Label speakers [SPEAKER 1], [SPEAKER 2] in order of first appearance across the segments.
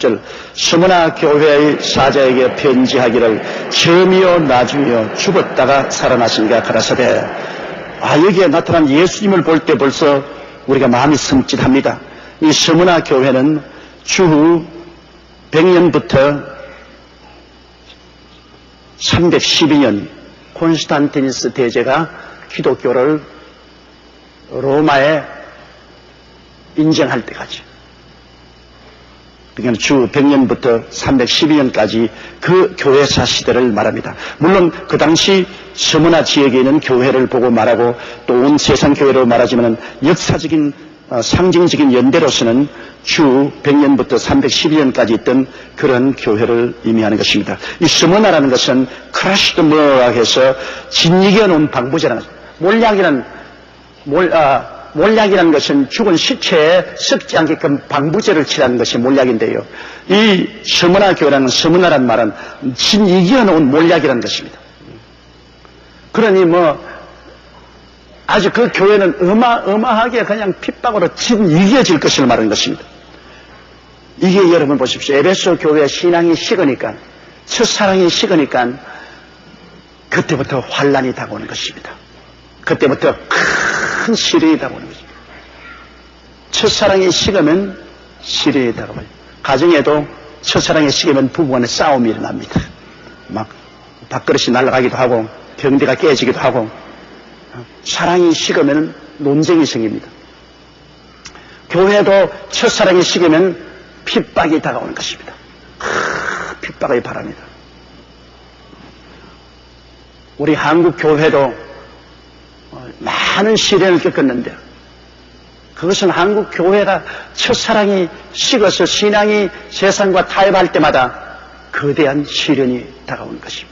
[SPEAKER 1] 30절 스무나 교회의 사자에게 편지하기를 처음이요 나중이요 죽었다가 살아나시니가 가라사대. 여기에 나타난 예수님을 볼 때 벌써 우리가 마음이 섬찟합니다. 이 스무나 교회는 주후 100년부터 312년 콘스탄티누스 대제가 기독교를 로마에 인정할 때까지, 그러니까 주 100년부터 312년까지 그 교회사 시대를 말합니다. 물론 그 당시 스무나 지역에 있는 교회를 보고 말하고 또 온 세상 교회로 말하지만 역사적인 상징적인 연대로서는 주 100년부터 312년까지 있던 그런 교회를 의미하는 것입니다. 이 스무나라는 것은 크라시드머라 해서 진리게 놓은 방부제라는 것입니다. 몰약이라는 것은 죽은 시체에 썩지 않게끔 방부제를 칠하는 것이 몰약인데요. 이 스무나 교회라는 스무나라는 말은 진이겨 놓은 몰약이라는 것입니다. 그러니 아주 그 교회는 어마어마하게 그냥 핍박으로 진이겨질 것을 말하는 것입니다. 이게 여러분 보십시오. 에베소 교회 신앙이 식으니까, 첫사랑이 식으니까 그때부터 환란이 다가오는 것입니다. 그때부터 큰 시련이 다가오는 것입니다. 첫사랑이 식으면 시련이 다가와요. 가정에도 첫사랑이 식으면 부부간에 싸움이 일어납니다. 막 밥그릇이 날아가기도 하고 경대가 깨지기도 하고, 사랑이 식으면 논쟁이 생깁니다. 교회도 첫사랑이 식으면 핍박이 다가오는 것입니다. 핍박의 바람이다. 우리 한국 교회도 많은 시련을 겪었는데, 그것은 한국 교회가 첫사랑이 식어서 신앙이 세상과 타협할 때마다 거대한 시련이 다가오는 것입니다.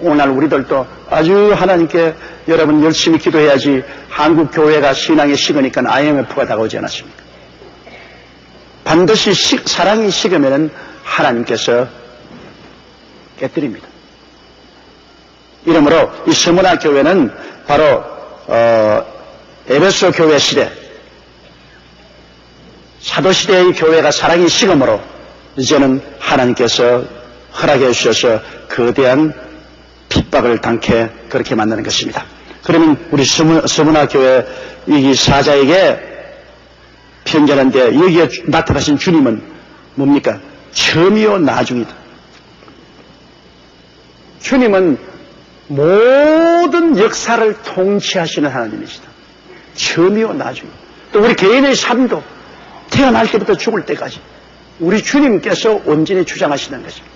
[SPEAKER 1] 오늘 우리들도 아주 하나님께 여러분 열심히 기도해야지 한국 교회가 신앙이 식으니까 IMF가 다가오지 않았습니까? 반드시 사랑이 식으면 하나님께서 깨뜨립니다. 이러므로 이 스무나 교회는 바로 에베소 교회 시대, 사도시대의 교회가 사랑이 식음으로 이제는 하나님께서 허락해 주셔서 거대한 핍박을 당케 그렇게 만드는 것입니다. 그러면 우리 스무나 교회 이 사자에게 편지하는데 여기에 나타나신 주님은 뭡니까? 처음이요 나중이다. 주님은 모든 역사를 통치하시는 하나님이시다. 처음이요 나중이다. 또 우리 개인의 삶도 태어날 때부터 죽을 때까지 우리 주님께서 온전히 주장하시는 것입니다.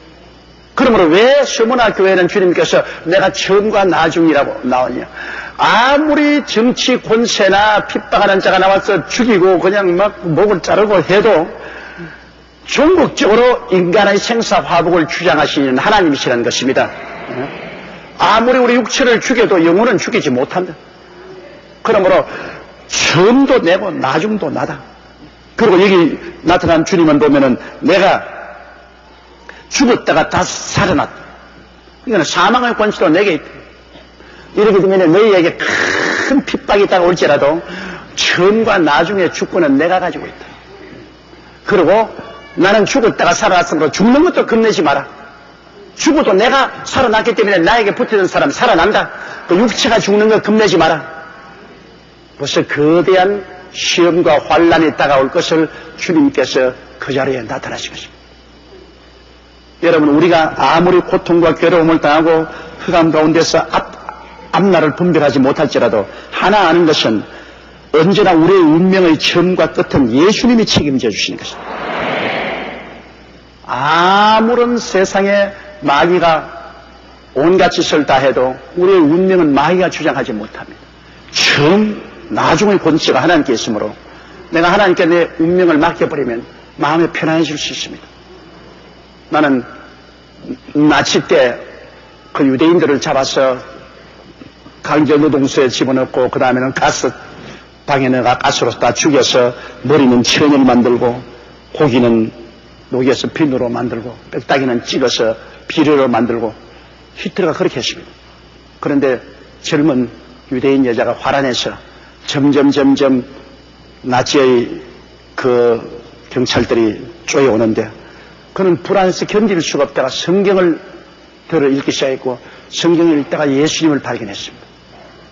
[SPEAKER 1] 그러므로 왜 스무나 교회는 주님께서 내가 처음과 나중이라고 나오냐? 아무리 정치 권세나 핍박하는 자가 나와서 죽이고 그냥 막 목을 자르고 해도 종국적으로 인간의 생사화복을 주장하시는 하나님이시라는 것입니다. 아무리 우리 육체를 죽여도 영혼은 죽이지 못한다. 그러므로 처음도 내고 나중도 나다. 그리고 여기 나타난 주님은 보면은 내가 죽었다가 다시 살아났다. 그러니까 사망의 권세도 내게 있다. 이렇게 되면 너희에게 큰 핍박이 있다가 올지라도 처음과 나중에 주권은 내가 가지고 있다. 그리고 나는 죽었다가 살아났으므로 죽는 것도 겁내지 마라. 죽어도 내가 살아났기 때문에 나에게 붙어있는 사람 살아난다. 그 육체가 죽는 거 겁내지 마라. 벌써 거대한 시험과 환란이 다가올 것을 주님께서 그 자리에 나타나신 것입니다. 여러분, 우리가 아무리 고통과 괴로움을 당하고 흑암 가운데서 앞날을 분별하지 못할지라도 하나 아는 것은 언제나 우리의 운명의 처음과 끝은 예수님이 책임져 주시는 것입니다. 아무런 세상에 마귀가 온갖 짓을 다 해도 우리의 운명은 마귀가 주장하지 못합니다. 처음 나중의 권세가 하나님께 있으므로 내가 하나님께 내 운명을 맡겨버리면 마음이 편안해질 수 있습니다. 나는 나치 때 그 유대인들을 잡아서 강제노동소에 집어넣고 그 다음에는 가스 방에 넣어가 가스로 다 죽여서 머리는 천을 만들고 고기는 녹여서 비누로 만들고 뼈다귀는 찍어서 비료로 만들고 히틀러가 그렇게 했습니다. 그런데 젊은 유대인 여자가 화란해서 점점 나치의 그 경찰들이 쪼여오는데 그는 불안해서 견딜 수가 없다가 성경을 들어 읽기 시작했고 성경을 읽다가 예수님을 발견했습니다.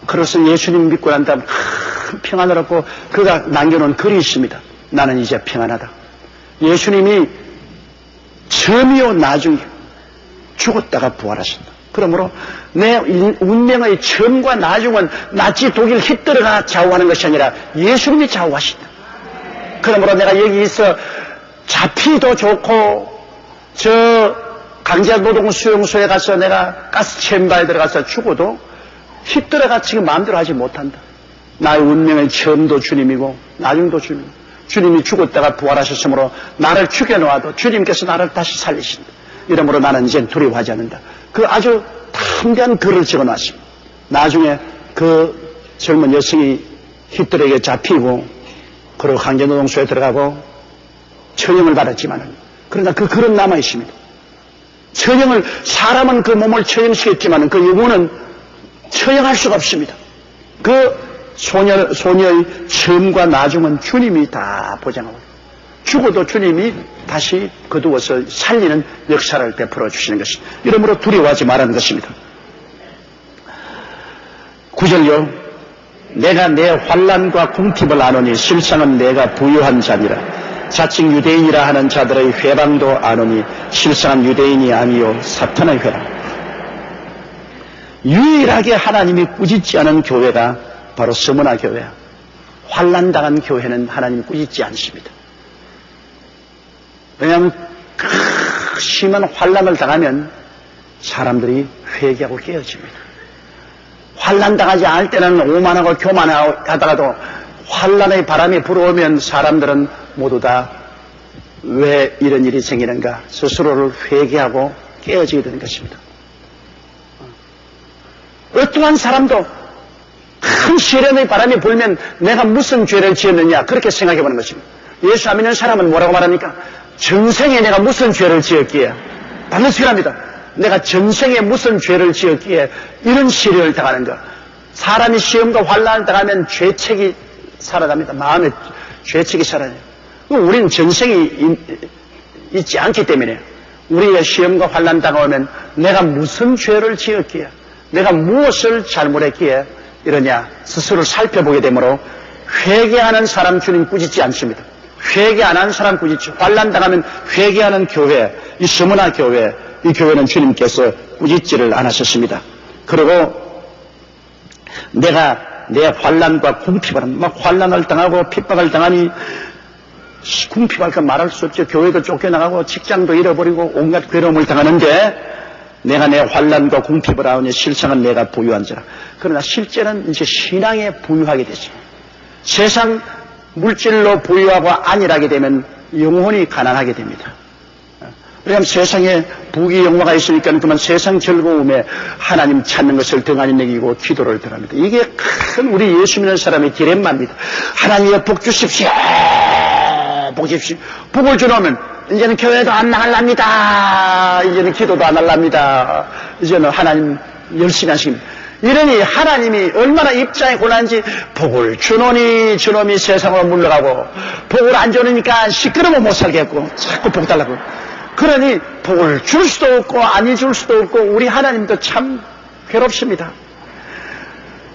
[SPEAKER 1] 그래서 예수님 믿고 난 다음 평안을 얻고 그가 남겨놓은 글이 있습니다. 나는 이제 평안하다. 예수님이 처음이요 나중에 죽었다가 부활하신다. 그러므로 내 운명의 처음과 나중은 나치 독일 히틀러가 좌우하는 것이 아니라 예수님이 좌우하신다. 그러므로 내가 여기서 잡히도 좋고 저 강제노동 수용소에 가서 내가 가스 챔버에 들어가서 죽어도 히틀러가 지금 마음대로 하지 못한다. 나의 운명의 처음도 주님이고 나중도 주님. 주님이 죽었다가 부활하셨으므로 나를 죽여놓아도 주님께서 나를 다시 살리신다. 이러므로 나는 이제 두려워하지 않는다. 그 아주 담대한 글을 적어놨습니다. 나중에 그 젊은 여성이 히틀러에게 잡히고 그리고 강제노동소에 들어가고 처형을 받았지만은 그러나 그 글은 남아 있습니다. 처형을 사람은 그 몸을 처형시켰지만은 그 영혼은 처형할 수가 없습니다. 그 소녀의 처음과 나중은 주님이 다 보장하고 죽어도 주님이 다시 거두어서 살리는 역사를 베풀어 주시는 것입니다. 이러므로 두려워하지 말라는 것입니다. 9절요. 내가 내 환난과 궁핍을 아노니 실상은 내가 부유한 자니라. 자칭 유대인이라 하는 자들의 회방도 아노니 실상은 유대인이 아니요 사탄의 회방. 유일하게 하나님이 꾸짖지 않은 교회가 바로 서문화 교회야. 환난당한 교회는 하나님이 꾸짖지 않습니다. 왜냐하면 심한 환난을 당하면 사람들이 회개하고 깨어집니다. 환난당하지 않을 때는 오만하고 교만하다가도 환난의 바람이 불어오면 사람들은 모두 다 왜 이런 일이 생기는가 스스로를 회개하고 깨어지게 되는 것입니다. 어떠한 사람도 큰 시련의 바람이 불면 내가 무슨 죄를 지었느냐 그렇게 생각해 보는 것입니다. 예수 안 믿는 사람은 뭐라고 말합니까? 전생에 내가 무슨 죄를 지었기에 반드시 합니다. 내가 전생에 무슨 죄를 지었기에 이런 시련을 당하는가. 사람이 시험과 환난을 당하면 죄책이 살아납니다. 마음에 죄책이 살아나요. 우리는 전생이 있지 않기 때문에 우리의 시험과 환난 당하면 내가 무슨 죄를 지었기에 내가 무엇을 잘못했기에 이러냐 스스로를 살펴보게 되므로 회개하는 사람 주님 꾸짖지 않습니다. 회개 안 하는 사람 꾸짖지. 환난 당하면 회개하는 교회, 이 서문화 교회, 이 교회는 주님께서 꾸짖지를 않으셨습니다. 그리고 내가 내 환난과 궁핍을 막 환난을 당하고 핍박을 당하니 궁핍할까 말할 수 없죠. 교회도 쫓겨나가고 직장도 잃어버리고 온갖 괴로움을 당하는데 내가 내 환난과 궁핍을 하오니 실상은 내가 부유한 자라. 그러나 실제는 이제 신앙에 부유하게 되죠. 세상 물질로 부유하고 안일하게 되면 영혼이 가난하게 됩니다. 왜냐하면 세상에 부귀 영화가 있으니까 그만 세상 즐거움에 하나님 찾는 것을 등한히 먹이고 기도를 들합니다. 이게 큰 우리 예수 믿는 사람의 디렘마입니다. 하나님의 복 주십시오. 복 주십시오. 복을 주놓으면 이제는 교회도 안 나갈랍니다. 이제는 기도도 안 할랍니다. 이제는 하나님 열심히 하십니다. 이러니 하나님이 얼마나 입장이 곤란한지 복을 주노니 저놈이 세상으로 물러가고 복을 안 주니까 시끄러워 못 살겠고 자꾸 복 달라고. 그러니 복을 줄 수도 없고 아니 줄 수도 없고 우리 하나님도 참 괴롭습니다.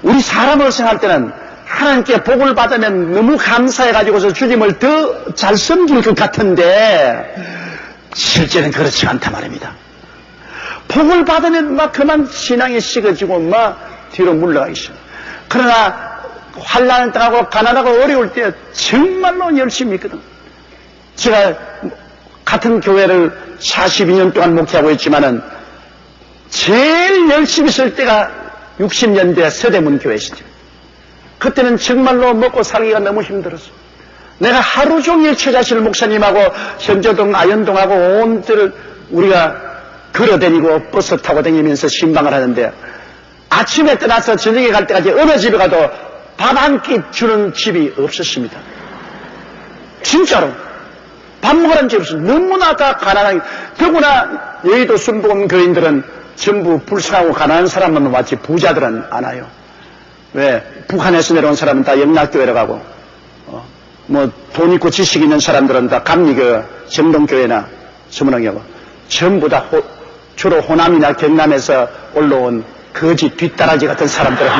[SPEAKER 1] 우리 사람을 생각할 때는 하나님께 복을 받으면 너무 감사해가지고서 주님을 더 잘 섬길 것 같은데 실제는 그렇지 않단 말입니다. 복을 받으면 막 그만 신앙이 식어지고 막 뒤로 물러가 있어요. 그러나 환난을 당하고 가난하고 어려울 때 정말로 열심히 있거든. 제가 같은 교회를 42년 동안 목회하고 있지만은 제일 열심히 쓸 때가 60년대 서대문 교회시죠. 그때는 정말로 먹고 살기가 너무 힘들었어. 내가 하루 종일 최자실 목사님하고 현조동, 아현동하고 온 데를 우리가 걸어다니고 버스 타고 다니면서 신방을 하는데 아침에 떠나서 저녁에 갈 때까지 어느 집에 가도 밥 한 끼 주는 집이 없었습니다. 진짜로. 밥 먹으라는 집이 없어요. 너무나 다 가난하게. 더구나 여의도 순복음 교인들은 전부 불쌍하고 가난한 사람만 왔지 부자들은 안 와요. 왜? 북한에서 내려온 사람은 다 영락교회로 가고 뭐 돈 있고 지식 있는 사람들은 다 감리교회, 정동교회나 서문학교가 전부 다 주로 호남이나 경남에서 올라온 거지 뒷다라지 같은 사람들은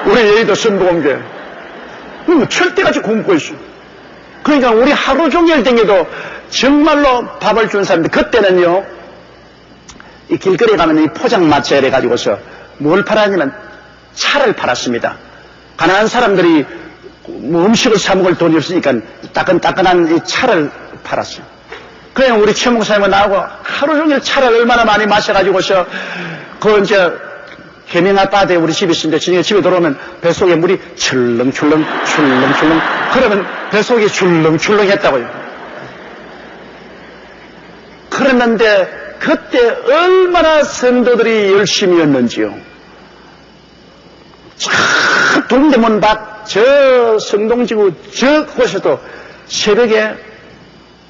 [SPEAKER 1] 우리 여의도 선부공교회 철대같이 굶고 있어. 그러니까 우리 하루 종일 댕겨도 정말로 밥을 준 사람들, 그때는요 이 길거리에 가면 이 포장마차에 가지고서 뭘 팔았냐면 차를 팔았습니다. 가난한 사람들이 뭐 음식을 사 먹을 돈이 없으니까 따끈따끈한 이 차를 팔았어요. 그냥 우리 최 목사님은 나하고 하루 종일 차를 얼마나 많이 마셔가지고서 그 이제 계명아 바다에 우리 집이 있는데 저녁에 집에 들어오면 뱃속에 물이 출렁출렁 그러면 뱃속이 출렁출렁 했다고요. 그랬는데 그때 얼마나 성도들이 열심히였는지요. 저 동대문 밖 저 성동지구 저 곳에도 새벽에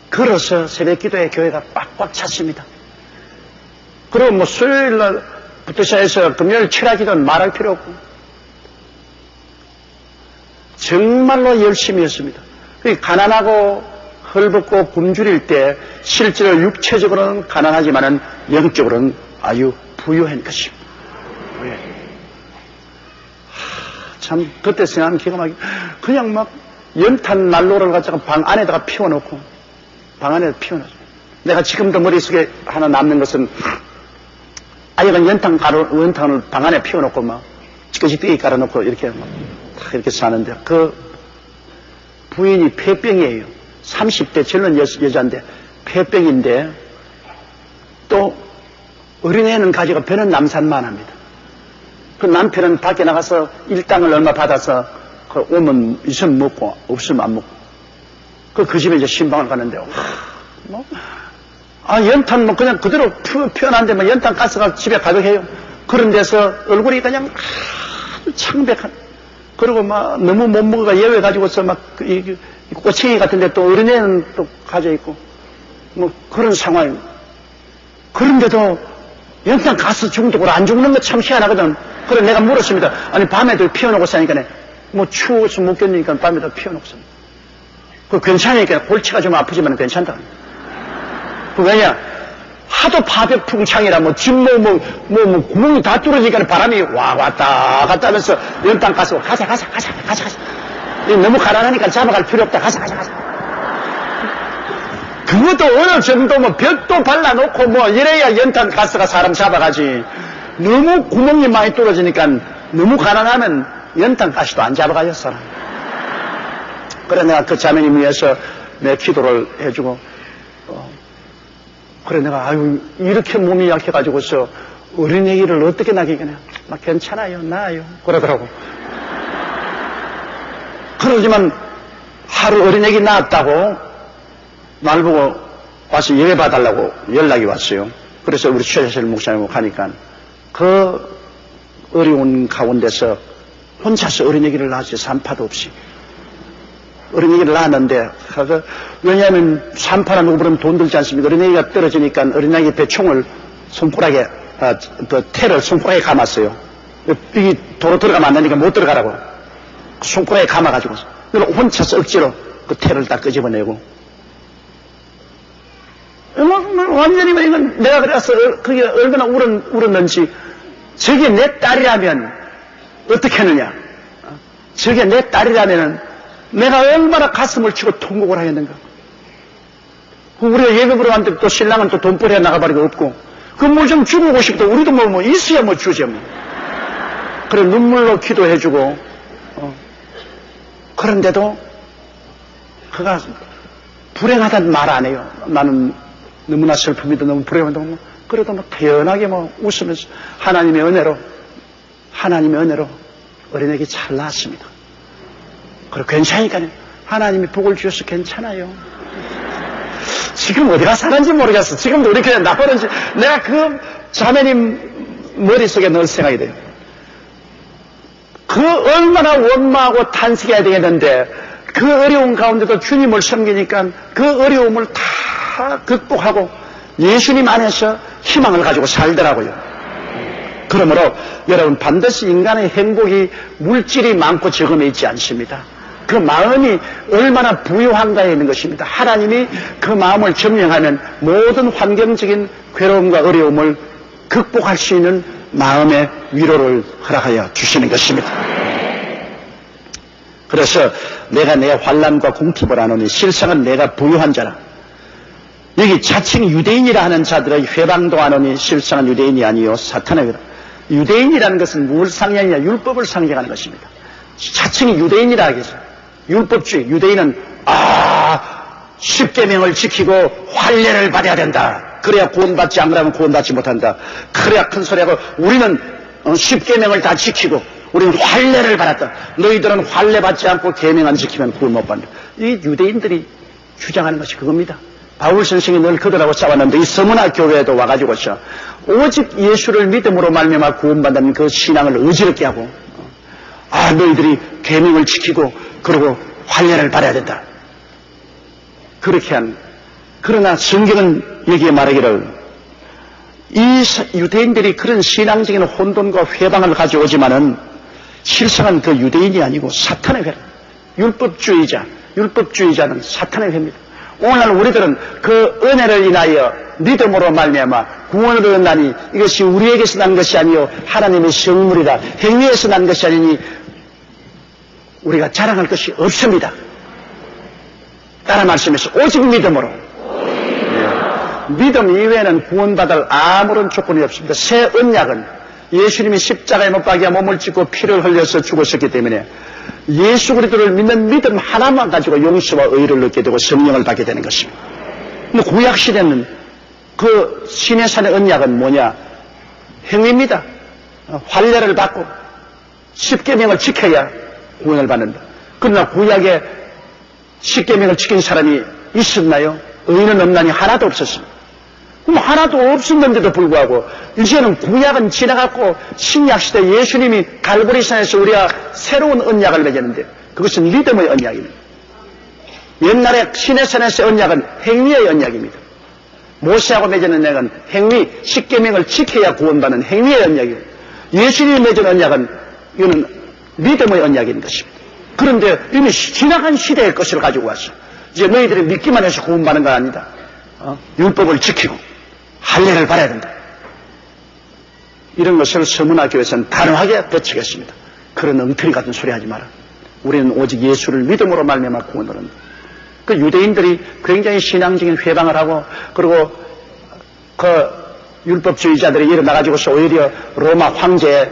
[SPEAKER 1] 걸어서 새벽 기도회 교회가 꽉꽉 찼습니다. 그리고 뭐 수요일날부터 시작해서 금요일 철야 기도는 말할 필요 없고 정말로 열심히 했습니다. 가난하고 헐벗고 굶주릴 때 실제로 육체적으로는 가난하지만은 영적으로는 아주 부유한 것입니다. 참 그때 생각하면 기가 막히게 그냥 막 연탄 난로를 갖다가 방 안에다가 피워놓고 방 안에 피워놨어. 내가 지금도 머릿속에 하나 남는 것은 아이가 연탄을 방 안에 피워놓고 막 찌꺼기띠기 깔아놓고 이렇게 막 이렇게 사는데 그 부인이 폐병이에요. 30대 젊은 여자인데 폐병인데 또 어린애는 가지고 배는 남산만 합니다. 그 남편은 밖에 나가서 일당을 얼마 받아서 그 오면 있으면 먹고 없으면 안 먹고 그 집에 이제 신방을 가는데 연탄 뭐 그냥 그대로 피어난데 뭐 연탄 가스가 집에 가득해요. 그런 데서 얼굴이 그냥 창백한 그리고 막 너무 못 먹어가 예외 가지고서 막 이 꼬챙이 같은데 또 어린애는 또 가져 있고 뭐 그런 상황. 그런데도 연탄 가스 중독으로 안 죽는 거 참 희한하거든. 그래 내가 물었습니다. 아니 밤에도 피워놓고 사니까 뭐 추워서 못 견디니까 밤에도 피워놓고 삽니다. 그 괜찮으니까 골치가 좀 아프지만 괜찮다. 그 왜냐 하도 파벽풍창이라 뭐 집 구멍이 다 뚫어지니까 바람이 왔다 갔다 하면서 연탄 가스 가자 너무 가난하니까 잡아갈 필요 없다 가자 그것도 어느 정도 뭐 벽도 발라놓고 뭐 이래야 연탄 가스가 사람 잡아가지. 너무 구멍이 많이 뚫어지니까 너무 가난하면 연탄 가스도 안 잡아가겠어. 그래 내가 그 자매님 위해서 내 기도를 해주고 그래 내가 아유 이렇게 몸이 약해가지고서 어린애기를 어떻게 낳기겠냐. 막 괜찮아요 나아요 그러더라고. 그러지만 하루 어린애기 낳았다고 날 보고 와서 예배 봐달라고 연락이 왔어요. 그래서 우리 최재실 목사님하고 가니까 그 어려운 가운데서 혼자서 어린애기를 낳았어요. 산파도 없이 어린애기를 낳았는데 왜냐하면 산파나 누구 부르면 돈 들지 않습니까? 어린애기가 떨어지니까 어린애기 배총을 손가락에 그 테를 손가락에 감았어요. 이 도로 들어가면 안 되니까 못 들어가라고 손가락에 감아가지고 혼자서 억지로 그 테를 딱 끄집어내고 완전히 이건 내가 그래서 그게 얼마나 울었는지 저게 내 딸이라면 어떻게 하느냐. 저게 내 딸이라면 내가 얼마나 가슴을 치고 통곡을 하겠는가. 우리가 예배 보러 갔는데 또 신랑은 또 돈벌이에 나가버리고 없고 그 뭘 좀 주고 싶다. 우리도 뭐 있어야 뭐 주죠 뭐. 그래 눈물로 기도해주고 그런데도 그가 불행하다는 말 안 해요. 나는 너무나 슬픔이도 너무 불행하다고 그래도 뭐 태연하게 뭐 웃으면서 하나님의 은혜로 어린애기 잘 낳았습니다. 그리고 괜찮으니까요. 하나님이 복을 주셔서 괜찮아요. 지금 어디가 사는지 모르겠어. 지금도 이렇게 나빠는지 내가 그 자매님 머릿속에 늘 생각이 돼요. 그 얼마나 원망하고 탄식해야 되겠는데 그 어려운 가운데도 주님을 섬기니까 그 어려움을 다 극복하고 예수님 안에서 희망을 가지고 살더라고요. 그러므로 여러분 반드시 인간의 행복이 물질이 많고 적음에 있지 않습니다. 그 마음이 얼마나 부유한가에 있는 것입니다. 하나님이 그 마음을 점령하면 모든 환경적인 괴로움과 어려움을 극복할 수 있는 마음의 위로를 허락하여 주시는 것입니다. 그래서 내가 내 환난과 궁핍을 안오니 실상은 내가 부유한 자라. 여기 자칭 유대인이라 하는 자들의 회방도 안오니 실상은 유대인이 아니요 사탄의 회방. 유대인이라는 것은 무엇을 상징하느냐? 율법을 상징하는 것입니다. 자칭 유대인이라 하겠어요. 율법주의. 유대인은 십계명을 지키고 환례를 받아야 된다. 그래야 구원받지 않으면 구원받지 못한다. 그래야 큰 소리하고 우리는 십계명을 다 지키고 우리는 환례를 받았다. 너희들은 환례 받지 않고 계명 안 지키면 구원 못 받는다. 이 유대인들이 주장하는 것이 그겁니다. 바울 선생이 늘 그들하고 싸웠는데 이 서문화 교회에도 와가지고서 오직 예수를 믿음으로 말미암아 구원받는 그 신앙을 어지럽게 하고 너희들이 계명을 지키고 그리고 환례를 받아야 된다. 그렇게 한. 그러나 성경은 여기에 말하기를 이 유대인들이 그런 신앙적인 혼돈과 회방을 가져오지만은 실상은 그 유대인이 아니고 사탄의 회라. 율법주의자는 사탄의 회입니다. 오늘날 우리들은 그 은혜를 인하여 믿음으로 말미암아 구원을 얻나니 이것이 우리에게서 난 것이 아니요 하나님의 성물이라. 행위에서 난 것이 아니니 우리가 자랑할 것이 없습니다. 따라 말씀해서 오직 믿음으로. 믿음 이외에는 구원받을 아무런 조건이 없습니다. 새 언약은 예수님이 십자가에 못 박여 몸을 찢고 피를 흘려서 죽으셨기 때문에 예수 그리스도를 믿는 믿음 하나만 가지고 용서와 의를 얻게 되고 성령을 받게 되는 것입니다. 근데 구약 시대는 그 시내산의 언약은 뭐냐? 행위입니다. 환례를 받고 십계명을 지켜야 구원을 받는다. 그러나 구약에 십계명을 지킨 사람이 있었나요? 의인은 없나니 하나도 없었습니다. 그럼 하나도 없었는데도 불구하고 이제는 구약은 지나갔고 신약시대 예수님이 갈보리산에서 우리가 새로운 언약을 맺었는데 그것은 믿음의 언약입니다. 옛날에 시내산에서의 언약은 행위의 언약입니다. 모세하고 맺은 언약은 행위, 십계명을 지켜야 구원받는 행위의 언약입니다. 예수님이 맺은 언약은 이거는 믿음의 언약인 것입니다. 그런데 이미 지나간 시대의 것을 가지고 왔어. 이제 너희들이 믿기만 해서 구원받는 건 아니다. 율법을 지키고 할례를 받아야 된다. 이런 것을 서문화교에서는 단호하게 배치겠습니다. 그런 엉터리 같은 소리 하지 마라. 우리는 오직 예수를 믿음으로 말미암아 구원을 한다. 그 유대인들이 굉장히 신앙적인 회방을 하고 그리고 그 율법주의자들이 일어나가지고서 오히려 로마 황제에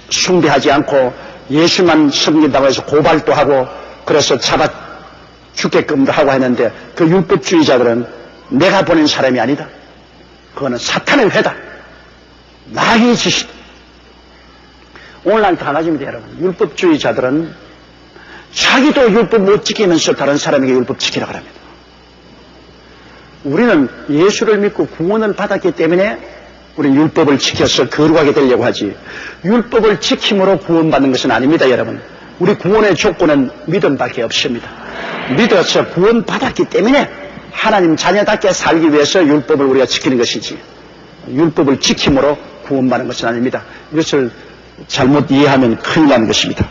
[SPEAKER 1] 숭배하지 않고 예수만 섬긴다고 해서 고발도 하고 그래서 잡아 죽게끔도 하고 했는데 그 율법주의자들은 내가 보낸 사람이 아니다. 그거는 사탄의 회다. 마귀의 짓이다. 오늘날 다 가집니다, 여러분. 율법주의자들은 자기도 율법 못 지키면서 다른 사람에게 율법 지키라고 합니다. 우리는 예수를 믿고 구원을 받았기 때문에 우리는 율법을 지켜서 거룩하게 되려고 하지 율법을 지킴으로 구원받는 것은 아닙니다, 여러분. 우리 구원의 조건은 믿음밖에 없습니다. 믿어서 구원받았기 때문에 하나님 자녀답게 살기 위해서 율법을 우리가 지키는 것이지 율법을 지킴으로 구원받는 것은 아닙니다. 이것을 잘못 이해하면 큰일 나는 것입니다.